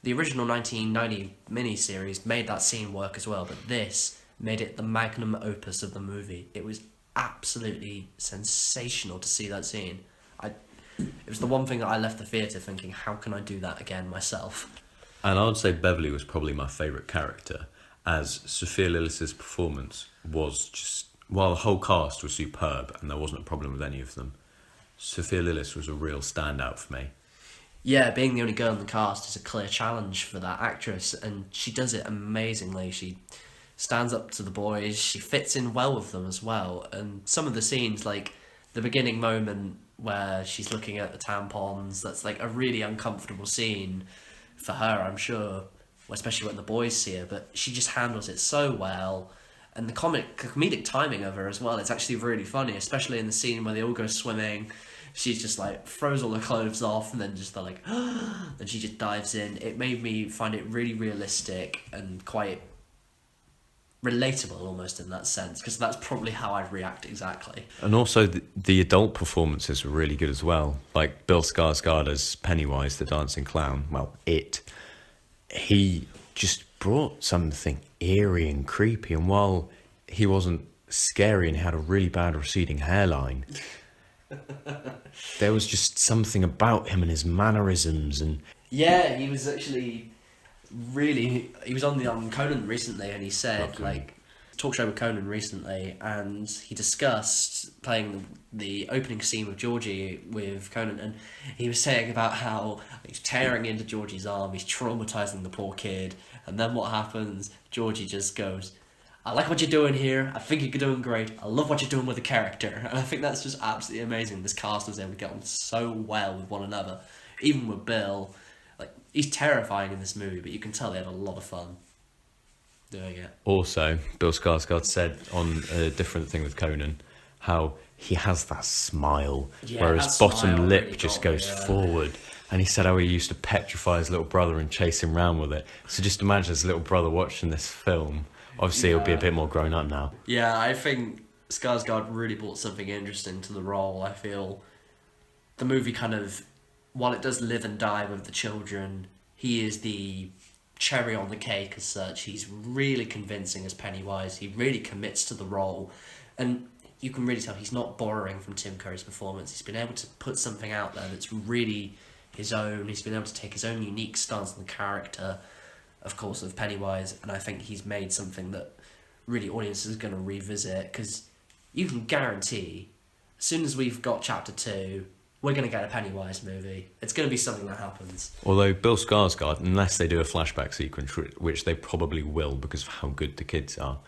The original 1990 miniseries made that scene work as well, but this made it the magnum opus of the movie. It was absolutely sensational to see that scene. It was the one thing that I left the theatre thinking, how can I do that again myself? And I would say Beverly was probably my favourite character, as Sophia Lillis's performance was just, while the whole cast was superb and there wasn't a problem with any of them, Sophia Lillis was a real standout for me. Yeah, being the only girl in the cast is a clear challenge for that actress, and she does it amazingly. She stands up to the boys, she fits in well with them as well, and some of the scenes, like the beginning moment where she's looking at the tampons, that's like a really uncomfortable scene for her, I'm sure, especially when the boys see her, but she just handles it so well. And the comedic timing of her as well, it's actually really funny, especially in the scene where they all go swimming. She's just like throws all her clothes off, and then just they're like and she just dives in. It made me find it really realistic and quite relatable almost in that sense, because that's probably how I'd react exactly. And also the adult performances were really good as well, like Bill Skarsgård as Pennywise, the dancing clown. He just brought something eerie and creepy, and while he wasn't scary and had a really bad receding hairline, there was just something about him and his mannerisms. And yeah, he was actually he was on the Conan recently, and he said talk show with Conan recently, and he discussed playing the opening scene with Georgie with Conan, and he was saying about how he's tearing into Georgie's arm, he's traumatizing the poor kid, and then what happens? Georgie just goes, I like what you're doing here, I think you're doing great, I love what you're doing with the character. And I think that's just absolutely amazing. This cast was able to get on so well with one another. even with Bill, like he's terrifying in this movie, but you can tell they had a lot of fun doing it. Also, Bill Skarsgård said on a different thing with Conan how he has that smile where his bottom lip really just goes forward. And he said how he used to petrify his little brother and chase him around with it. So just imagine his little brother watching this film. Obviously, he'll be a bit more grown up now. Yeah, I think Skarsgård really brought something interesting to the role. I feel the movie kind of, while it does live and die with the children, he is the cherry on the cake as such. He's really convincing as Pennywise. He really commits to the role. And you can really tell he's not borrowing from Tim Curry's performance. He's been able to put something out there that's really his own. He's been able to take his own unique stance on the character, of course, of Pennywise, and I think he's made something that really audiences are going to revisit, because you can guarantee as soon as we've got Chapter 2, we're going to get a Pennywise movie. It's going to be something that happens. Although Bill Skarsgård, unless they do a flashback sequence, which they probably will because of how good the kids are,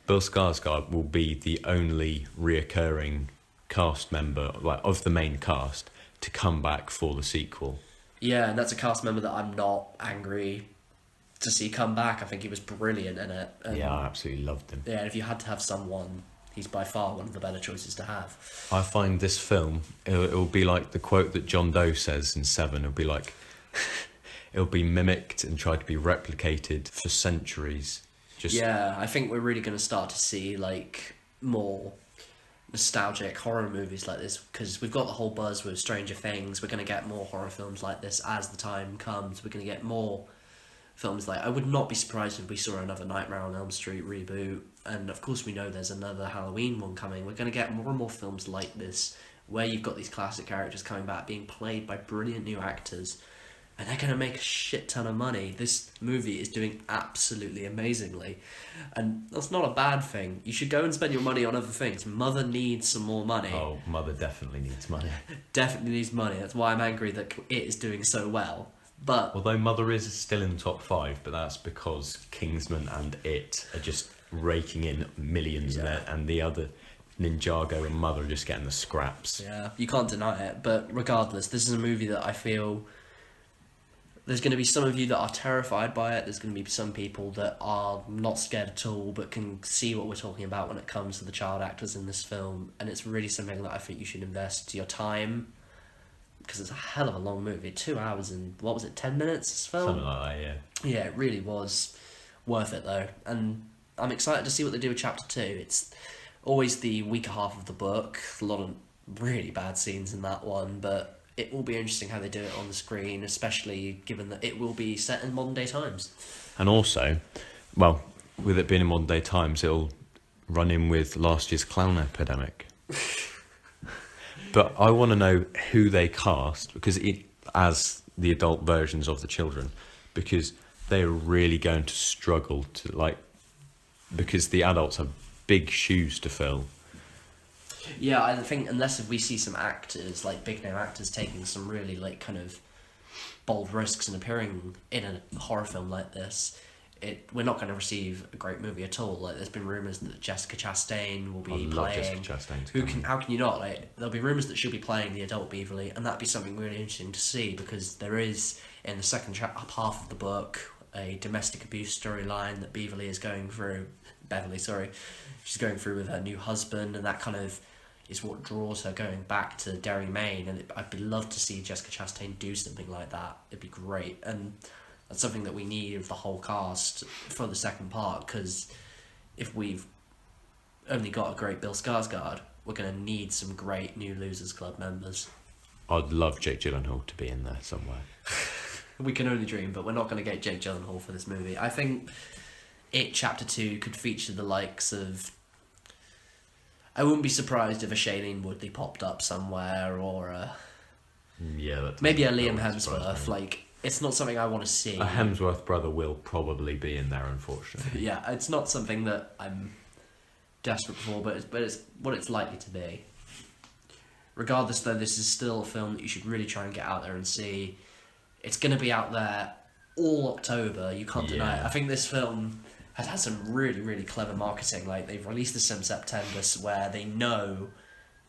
Bill Skarsgård will be the only reoccurring cast member, like of the main cast, to come back for the sequel. Yeah, and that's a cast member that I'm not angry to see come back. I think he was brilliant in it. Yeah, I absolutely loved him. Yeah, and if you had to have someone, he's by far one of the better choices to have. I find this film, it'll be like the quote that John Doe says in Seven. It'll be like, it'll be mimicked and tried to be replicated for centuries. Yeah, I think we're really going to start to see like more nostalgic horror movies like this, because we've got the whole buzz with Stranger Things. We're going to get more horror films like this as the time comes. We're going to get more films like, I would not be surprised if we saw another Nightmare on Elm Street reboot, and of course we know there's another Halloween one coming. We're going to get more and more films like this where you've got these classic characters coming back being played by brilliant new actors, and they're going to make a shit ton of money. This movie is doing absolutely amazingly, and that's not a bad thing. You should go and spend your money on other things. Mother needs some more money. Oh, Mother definitely needs money. Definitely needs money. That's why I'm angry that it is doing so well. But although Mother is still in the top 5, but that's because Kingsman and It are just raking in millions in it, and the other Ninjago and Mother are just getting the scraps. Yeah, you can't deny it. But regardless, this is a movie that I feel there's going to be some of you that are terrified by it. There's going to be some people that are not scared at all, but can see what we're talking about when it comes to the child actors in this film. And it's really something that I think you should invest your time, because it's a hell of a long movie. 2 hours and, 10 minutes, this film? Something like that, yeah. Yeah, it really was worth it, though. And I'm excited to see what they do with Chapter 2. It's always the weaker half of the book. A lot of really bad scenes in that one, but it will be interesting how they do it on the screen, especially given that it will be set in modern day times. And also, well, with it being in modern day times, it'll run in with last year's clown epidemic. But I want to know who they cast, because as the adult versions of the children, because they're really going to struggle to, because the adults have big shoes to fill. Yeah, I think unless if we see some actors, like big name actors, taking some really kind of bold risks and appearing in a horror film like this, we're not going to receive a great movie at all. There's been rumours that Jessica Chastain will be playing. Jessica Chastain. How can you not? There'll be rumours that she'll be playing the adult Beverly, and that'd be something really interesting to see, because there is in the second half of the book a domestic abuse storyline that Beverly is going through. She's going through with her new husband, and that kind of is what draws her going back to Derry, Maine, and I'd love to see Jessica Chastain do something like that. It'd be great, and that's something that we need of the whole cast for the second part, because if we've only got a great Bill Skarsgård, we're going to need some great new Losers Club members. I'd love Jake Gyllenhaal to be in there somewhere. We can only dream, but we're not going to get Jake Gyllenhaal for this movie. I think It Chapter 2 could feature the likes of... I wouldn't be surprised if a Shailene Woodley popped up somewhere, or maybe a Liam Hemsworth. It's not something I want to see. A Hemsworth brother will probably be in there, unfortunately. Yeah, it's not something that I'm desperate for, but it's what it's likely to be. Regardless, though, this is still a film that you should really try and get out there and see. It's going to be out there all October. You can't deny it. I think this film has had some really, really clever marketing. They've released this in September, where they know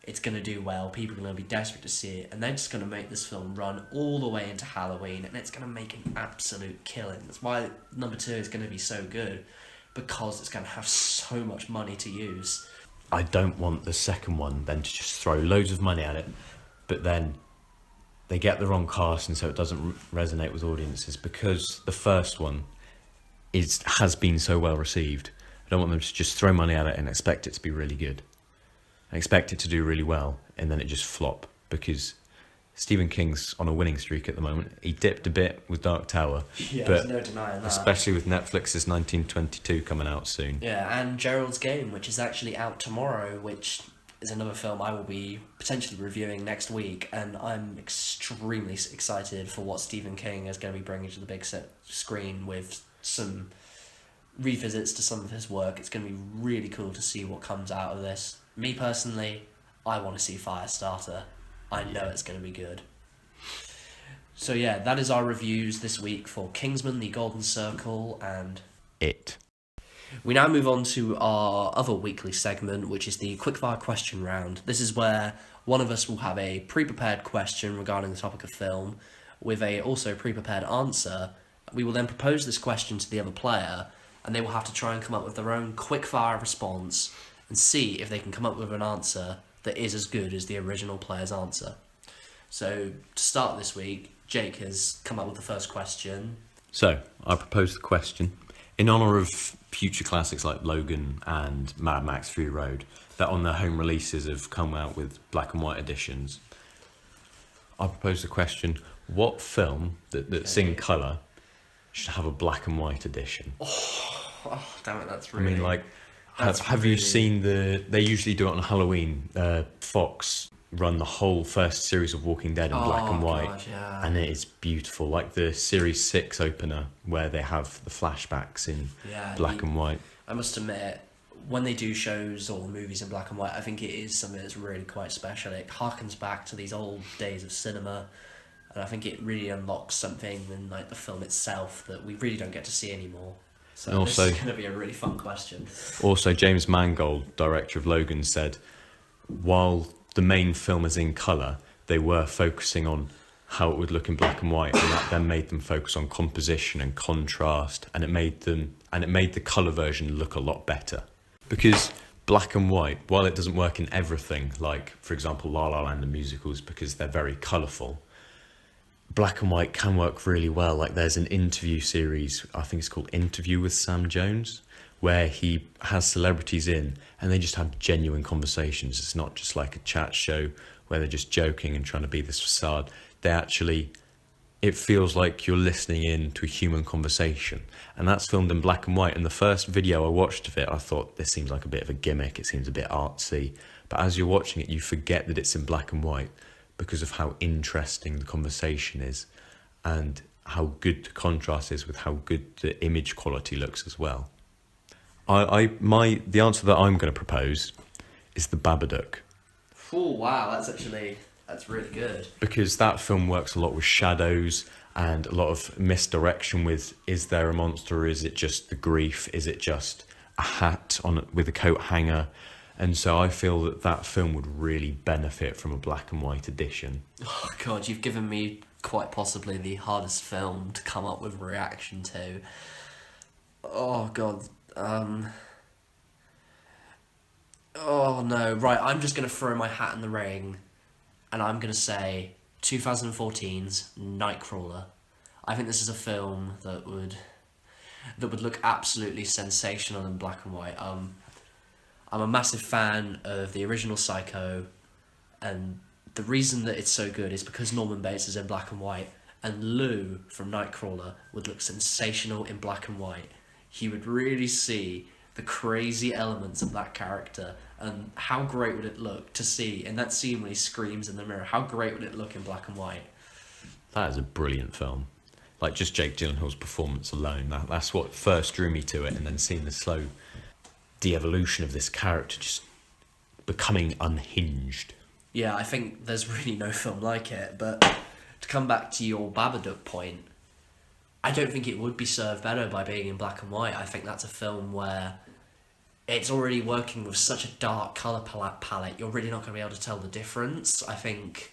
it's going to do well, people are going to be desperate to see it, and they're just going to make this film run all the way into Halloween, and it's going to make an absolute killing. That's why number 2 is going to be so good, because it's going to have so much money to use. I don't want the second one then to just throw loads of money at it, but then they get the wrong cast and so it doesn't resonate with audiences, because the first one has been so well received. I don't want them to just throw money at it and expect it to be really good. I expect it to do really well and then it just flop, because Stephen King's on a winning streak at the moment. He dipped a bit with Dark Tower, Yeah, but there's no denying that. especially with Netflix's 1922 coming out soon. Yeah, and Gerald's Game, which is actually out tomorrow, which is another film I will be potentially reviewing next week, and I'm extremely excited for what Stephen King is going to be bringing to the big set screen with some revisits to some of his work. It's going to be really cool to see what comes out of this. Me personally, I want to see Firestarter. I know it's going to be good. So yeah, that is our reviews this week for Kingsman, The Golden Circle, and It. We now move on to our other weekly segment, which is the Quickfire Question round. This is where one of us will have a pre-prepared question regarding the topic of film, with a also pre-prepared answer. We will then propose this question to the other player, and they will have to try and come up with their own quickfire response and see if they can come up with an answer that is as good as the original player's answer. So, to start this week, Jake has come up with the first question. So, I propose the question. In honour of future classics like Logan and Mad Max Fury Road, that on their home releases have come out with black and white editions, I propose the question, what film that's in colour should have a black and white edition? Oh damn it, that's really... I mean, like, have you seen they usually do it on Halloween, Fox run the whole first series of Walking Dead in black and white, gosh, yeah. and it is beautiful, like the series 6 opener where they have the flashbacks in black and white. I must admit, when they do shows or movies in black and white, I think it is something that's really quite special. It harkens back to these old days of cinema, and I think it really unlocks something in like the film itself that we really don't get to see anymore. So also, this is going to be a really fun question. Also, James Mangold, director of Logan, said while the main film is in colour, they were focusing on how it would look in black and white, and that then made them focus on composition and contrast, and it made the colour version look a lot better. Because black and white, while it doesn't work in everything, like for example La La Land and musicals, because they're very colourful, black and white can work really well. Like there's an interview series, I think it's called Interview with Sam Jones, where he has celebrities in and they just have genuine conversations. It's not just like a chat show where they're just joking and trying to be this facade. It feels like you're listening in to a human conversation, and that's filmed in black and white. And the first video I watched of it, I thought, this seems like a bit of a gimmick, it seems a bit artsy, but as you're watching it you forget that it's in black and white because of how interesting the conversation is and how good the contrast is with how good the image quality looks as well. The answer that I'm going to propose is The Babadook. Oh wow, that's really good. Because that film works a lot with shadows and a lot of misdirection with, is there a monster, or is it just the grief, is it just a hat with a coat hanger? And so I feel that film would really benefit from a black and white edition. Oh god, you've given me quite possibly the hardest film to come up with a reaction to. Oh god, oh no, right, I'm just going to throw my hat in the ring, and I'm going to say 2014's Nightcrawler. I think this is a film that would look absolutely sensational in black and white. I'm a massive fan of the original Psycho, and the reason that it's so good is because Norman Bates is in black and white, and Lou from Nightcrawler would look sensational in black and white. You would really see the crazy elements of that character, and how great would it look to see in that scene when he screams in the mirror. How great would it look in black and white? That is a brilliant film. Like just Jake Gyllenhaal's performance alone, that's what first drew me to it, and then seeing the slow de-evolution of this character just becoming unhinged. Yeah, I think there's really no film like it, but to come back to your Babadook point, I don't think it would be served better by being in black and white. I think that's a film where it's already working with such a dark colour palette, you're really not going to be able to tell the difference. I think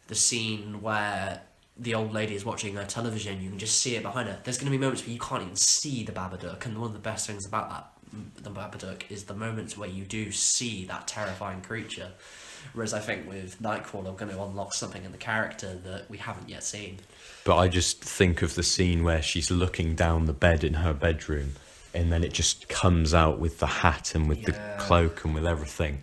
the scene where the old lady is watching her television, you can just see it behind her. There's going to be moments where you can't even see the Babadook, and one of the best things about the Babadook is the moments where you do see that terrifying creature. Whereas I think with Nightcrawler, we're going to unlock something in the character that we haven't yet seen. But I just think of the scene where she's looking down the bed in her bedroom, and then it just comes out with the hat and with the cloak and with everything.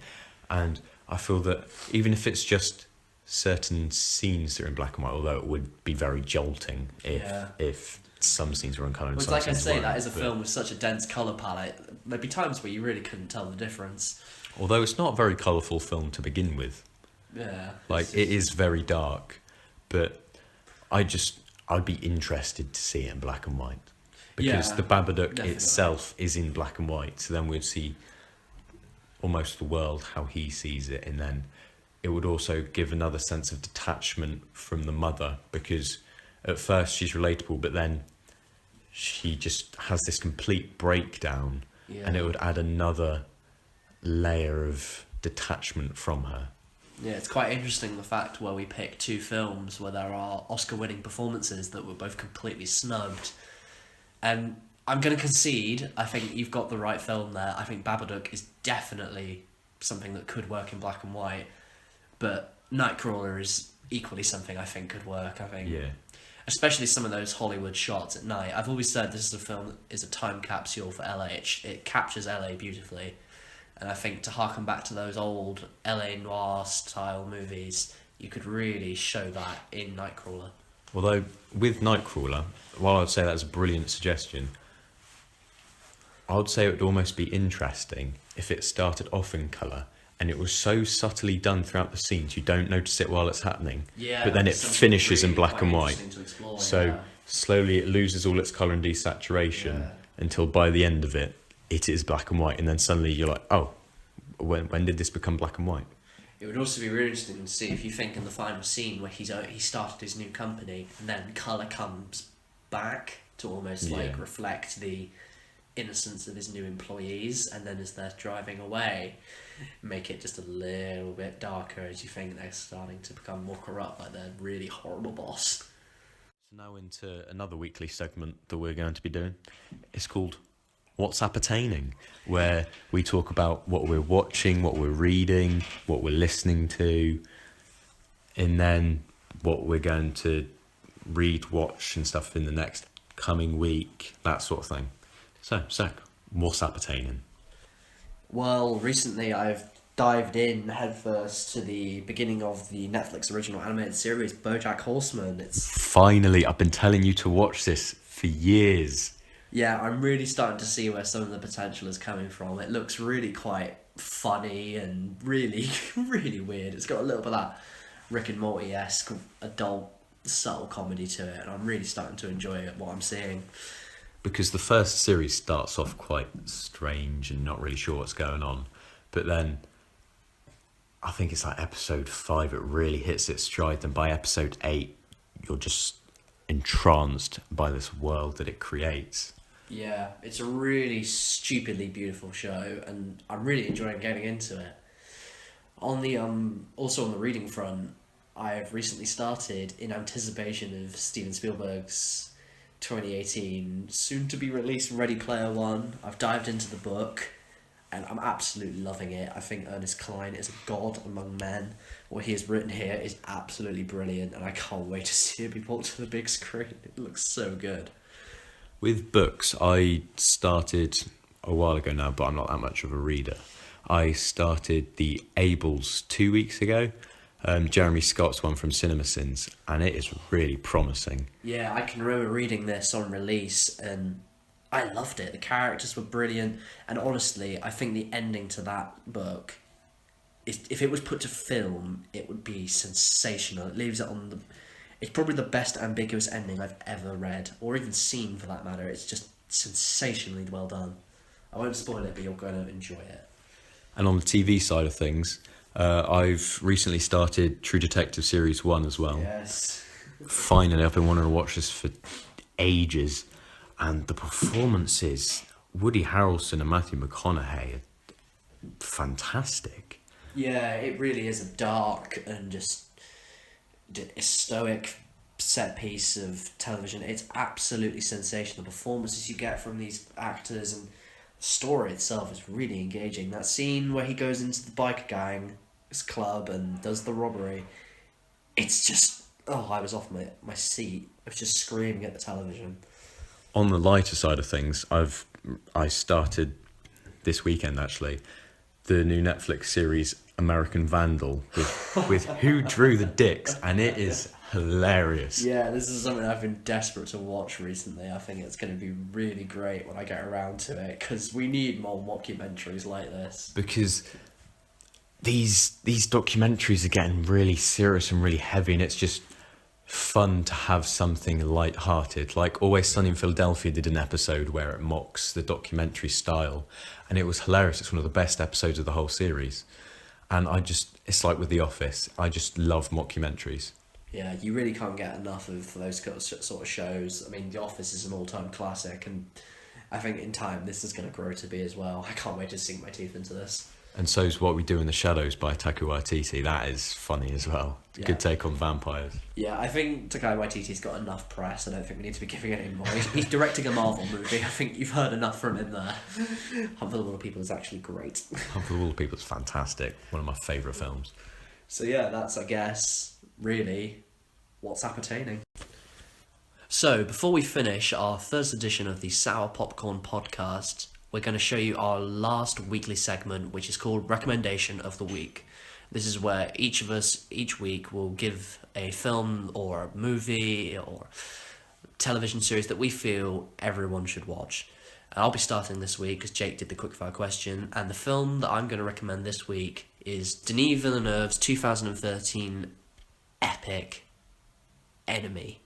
And I feel that even if it's just certain scenes that are in black and white, although it would be very jolting if some scenes were in colour and some like I scenes say, weren't, that is a film with such a dense colour palette. There'd be times where you really couldn't tell the difference. Although it's not a very colourful film to begin with. Yeah. Like, it is very dark, but I'd be interested to see it in black and white. Because the Babadook definitely. itself is in black and white, so then we'd see almost the world how he sees it, and then it would also give another sense of detachment from the mother, because at first she's relatable, but then she just has this complete breakdown, and it would add another layer of detachment from her. Yeah, it's quite interesting the fact where we pick two films where there are Oscar-winning performances that were both completely snubbed. And I'm going to concede, I think you've got the right film there. I think Babadook is definitely something that could work in black and white, but Nightcrawler is equally something I think could work. I think, especially some of those Hollywood shots at night. I've always said this is a film that is a time capsule for LA. It captures LA beautifully. And I think to harken back to those old LA noir style movies, you could really show that in Nightcrawler. Although, with Nightcrawler, while I'd say that's a brilliant suggestion, I would say it would almost be interesting if it started off in colour and it was so subtly done throughout the scenes you don't notice it while it's happening, but then it finishes in black and white. So slowly it loses all its colour and desaturation until by the end of it, it is black and white, and then suddenly you're like, oh, when did this become black and white? It would also be really interesting to see if you think in the final scene where he started his new company, and then colour comes back to almost like reflect the innocence of his new employees, and then as they're driving away, make it just a little bit darker as you think they're starting to become more corrupt, like their really horrible boss. So now into another weekly segment that we're going to be doing. It's called What's Appertaining, where we talk about what we're watching, what we're reading, what we're listening to, and then what we're going to read, watch and stuff in the next coming week, that sort of thing. So, Zach, what's appertaining? Well, recently I've dived in headfirst to the beginning of the Netflix original animated series, BoJack Horseman. Finally, I've been telling you to watch this for years. Yeah, I'm really starting to see where some of the potential is coming from. It looks really quite funny and really, really weird. It's got a little bit of that Rick and Morty-esque adult subtle comedy to it, and I'm really starting to enjoy what I'm seeing. Because the first series starts off quite strange and not really sure what's going on, but then I think it's like episode 5 it really hits its stride, and by episode 8 you're just entranced by this world that it creates. Yeah, it's a really stupidly beautiful show, and I'm really enjoying getting into it. On the also on the reading front, I've recently started, in anticipation of Steven Spielberg's 2018 soon to be released Ready Player One. I've dived into the book and I'm absolutely loving it. I think Ernest Cline is a god among men. What he has written here is absolutely brilliant, and I can't wait to see it be brought to the big screen. It looks so good. With books, I started a while ago now, but I'm not that much of a reader. I started the Ables 2 weeks ago, Jeremy Scott's one from CinemaSins, and it is really promising. Yeah, I can remember reading this on release, and I loved it. The characters were brilliant, and honestly, I think the ending to that book, if it was put to film, it would be sensational. It leaves it on the... It's probably the best ambiguous ending I've ever read, or even seen for that matter. It's just sensationally well done. I won't spoil it, but you're going to enjoy it. And on the TV side of things, I've recently started True Detective Series 1 as well. Yes. Finally, I've been wanting to watch this for ages, and the performances, Woody Harrelson and Matthew McConaughey are fantastic. Yeah, it really is a dark and just a stoic set piece of television. It's absolutely sensational. The performances you get from these actors and the story itself is really engaging. That scene where he goes into the biker gang's club and does the robbery, it's just, I was off my seat. I was just screaming at the television. On the lighter side of things, I started this weekend actually the new Netflix series American Vandal with Who Drew the Dicks, and it is hilarious. Yeah, this is something I've been desperate to watch recently. I think it's going to be really great when I get around to it, because we need more mockumentaries like this. Because these documentaries are getting really serious and really heavy, and it's just fun to have something light-hearted. Like Always Sunny in Philadelphia did an episode where it mocks the documentary style, and it was hilarious. It's one of the best episodes of the whole series. And it's like with The Office, I just love mockumentaries. Yeah, you really can't get enough of those sort of shows. I mean, The Office is an all-time classic, and I think in time this is going to grow to be as well. I can't wait to sink my teeth into this. And so's What We Do in the Shadows by Taika Waititi. That is funny as well. Yeah. Good take on vampires. Yeah, I think Taika Waititi's got enough press. I don't think we need to be giving it any more. He's directing a Marvel movie. I think you've heard enough from him there. Hunt for the Wilder People is actually great. Hunt for the Wilder People is fantastic. One of my favourite films. So yeah, that's, I guess, really what's appertaining. So, before we finish our first edition of the Sour Popcorn podcast, we're going to show you our last weekly segment, which is called Recommendation of the Week. This is where each of us, each week, will give a film or a movie or television series that we feel everyone should watch. I'll be starting this week because Jake did the Quickfire Question, and the film that I'm going to recommend this week is Denis Villeneuve's 2013 epic Enemy.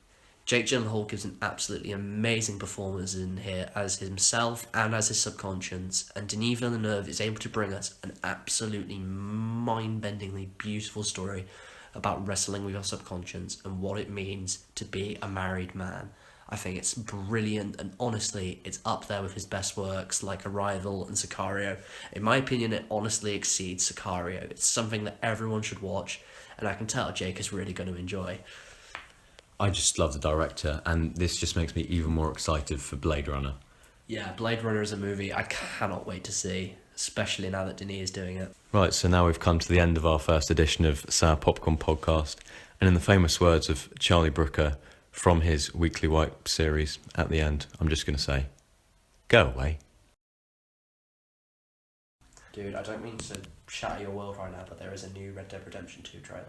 Jake Gyllenhaal gives an absolutely amazing performance in here as himself and as his subconscious, and Denis Villeneuve is able to bring us an absolutely mind-bendingly beautiful story about wrestling with your subconscious and what it means to be a married man. I think it's brilliant, and honestly, it's up there with his best works like Arrival and Sicario. In my opinion, it honestly exceeds Sicario. It's something that everyone should watch, and I can tell Jake is really going to enjoy. I just love the director, and this just makes me even more excited for Blade Runner. Yeah, Blade Runner is a movie I cannot wait to see, especially now that Denis is doing it. Right, so now we've come to the end of our first edition of Sour Popcorn Podcast, and in the famous words of Charlie Brooker from his Weekly Wipe series, at the end, I'm just going to say, go away. Dude, I don't mean to shatter your world right now, but there is a new Red Dead Redemption 2 trailer.